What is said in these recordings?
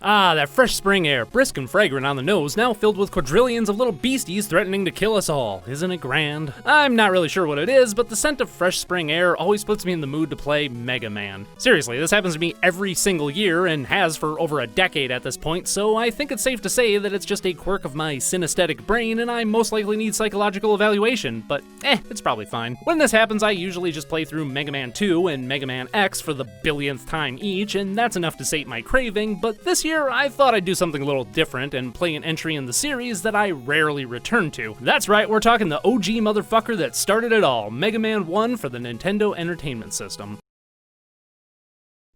Ah, that fresh spring air, brisk and fragrant on the nose, now filled with quadrillions of little beasties threatening to kill us all. Isn't it grand? I'm not really sure what it is, but the scent of fresh spring air always puts me in the mood to play Mega Man. Seriously, this happens to me every single year and has for over a decade at this point, so I think it's safe to say that it's just a quirk of my synesthetic brain and I most likely need psychological evaluation, but it's probably fine. When this happens, I usually just play through Mega Man 2 and Mega Man X for the billionth time each, and that's enough to sate my craving, but this year I thought I'd do something a little different and play an entry in the series that I rarely return to. That's right, we're talking the OG motherfucker that started it all, Mega Man 1 for the Nintendo Entertainment System.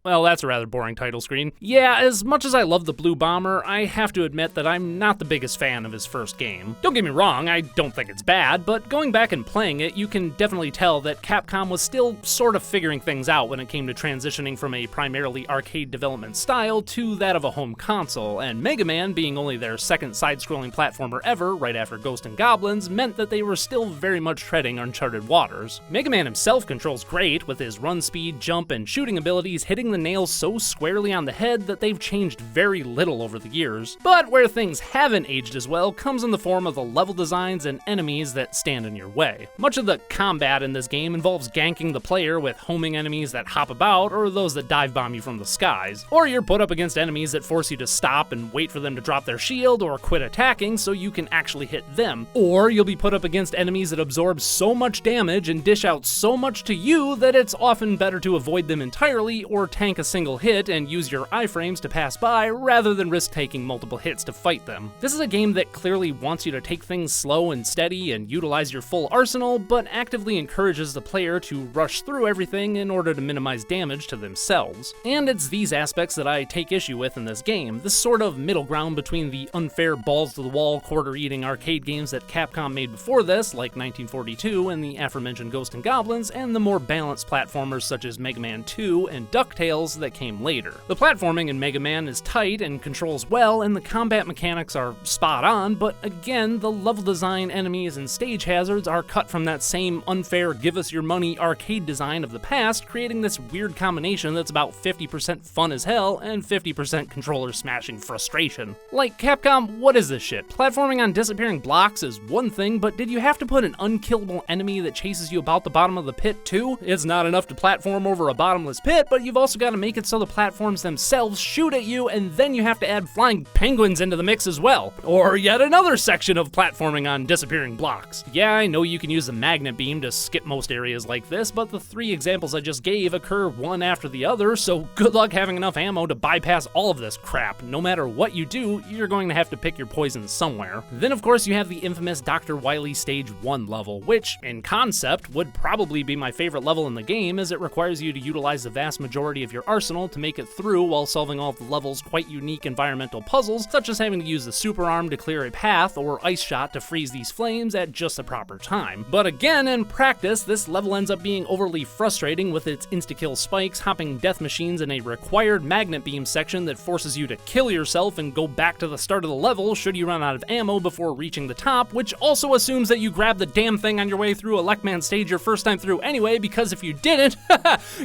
Well, that's a rather boring title screen. Yeah, as much as I love the Blue Bomber, I have to admit that I'm not the biggest fan of his first game. Don't get me wrong, I don't think it's bad, but going back and playing it, you can definitely tell that Capcom was still sort of figuring things out when it came to transitioning from a primarily arcade development style to that of a home console, and Mega Man, being only their second side-scrolling platformer ever, right after Ghosts and Goblins, meant that they were still very much treading uncharted waters. Mega Man himself controls great, with his run speed, jump, and shooting abilities hitting the nails so squarely on the head that they've changed very little over the years. But where things haven't aged as well comes in the form of the level designs and enemies that stand in your way. Much of the combat in this game involves ganking the player with homing enemies that hop about or those that dive bomb you from the skies. Or you're put up against enemies that force you to stop and wait for them to drop their shield or quit attacking so you can actually hit them. Or you'll be put up against enemies that absorb so much damage and dish out so much to you that it's often better to avoid them entirely or tank a single hit and use your iframes to pass by rather than risk taking multiple hits to fight them. This is a game that clearly wants you to take things slow and steady and utilize your full arsenal, but actively encourages the player to rush through everything in order to minimize damage to themselves. And it's these aspects that I take issue with in this game, this sort of middle ground between the unfair balls-to-the-wall quarter-eating arcade games that Capcom made before this, like 1942 and the aforementioned Ghosts and Goblins, and the more balanced platformers such as Mega Man 2 and DuckTales that came later. The platforming in Mega Man is tight and controls well, and the combat mechanics are spot on, but again, the level design, enemies, and stage hazards are cut from that same unfair give us your money arcade design of the past, creating this weird combination that's about 50% fun as hell and 50% controller smashing frustration. Like, Capcom, what is this shit? Platforming on disappearing blocks is one thing, but did you have to put an unkillable enemy that chases you about the bottom of the pit too? It's not enough to platform over a bottomless pit, but you've also got to make it so the platforms themselves shoot at you, and then you have to add flying penguins into the mix as well. Or yet another section of platforming on disappearing blocks. Yeah, I know you can use the magnet beam to skip most areas like this, but the three examples I just gave occur one after the other, so good luck having enough ammo to bypass all of this crap. No matter what you do, you're going to have to pick your poison somewhere. Then of course you have the infamous Dr. Wily Stage 1 level, which, in concept, would probably be my favorite level in the game, as it requires you to utilize the vast majority of your arsenal to make it through while solving all of the level's quite unique environmental puzzles, such as having to use the super arm to clear a path or ice shot to freeze these flames at just the proper time. But again, in practice, this level ends up being overly frustrating with its insta-kill spikes, hopping death machines, and a required magnet beam section that forces you to kill yourself and go back to the start of the level should you run out of ammo before reaching the top, which also assumes that you grab the damn thing on your way through a Lek-Man stage your first time through anyway, because if you didn't,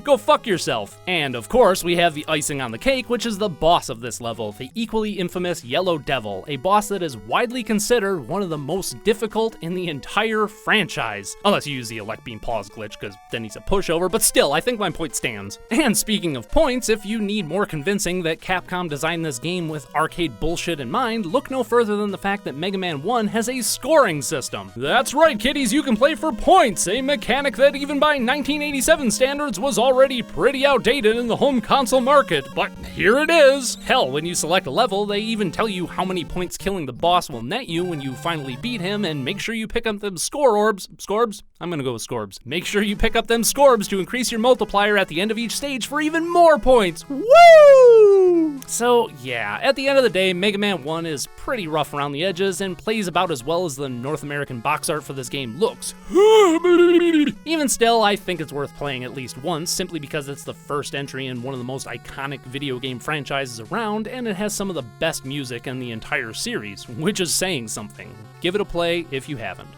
go fuck yourself. And of course, we have the icing on the cake, which is the boss of this level, the equally infamous Yellow Devil, a boss that is widely considered one of the most difficult in the entire franchise. Unless you use the elect beam pause glitch, because then he's a pushover, but still, I think my point stands. And speaking of points, if you need more convincing that Capcom designed this game with arcade bullshit in mind, look no further than the fact that Mega Man 1 has a scoring system. That's right, kiddies, you can play for points, a mechanic that even by 1987 standards was already pretty outdated in the home console market, but here it is. Hell, when you select a level, they even tell you how many points killing the boss will net you when you finally beat him, and make sure you pick up them score orbs. Scorbs? I'm gonna go with scorbs. Make sure you pick up them scorbs to increase your multiplier at the end of each stage for even more points. Woo! So yeah, at the end of the day, Mega Man 1 is pretty rough around the edges and plays about as well as the North American box art for this game looks. Even still, I think it's worth playing at least once, simply because it's the first entry in one of the most iconic video game franchises around, and it has some of the best music in the entire series, which is saying something. Give it a play if you haven't.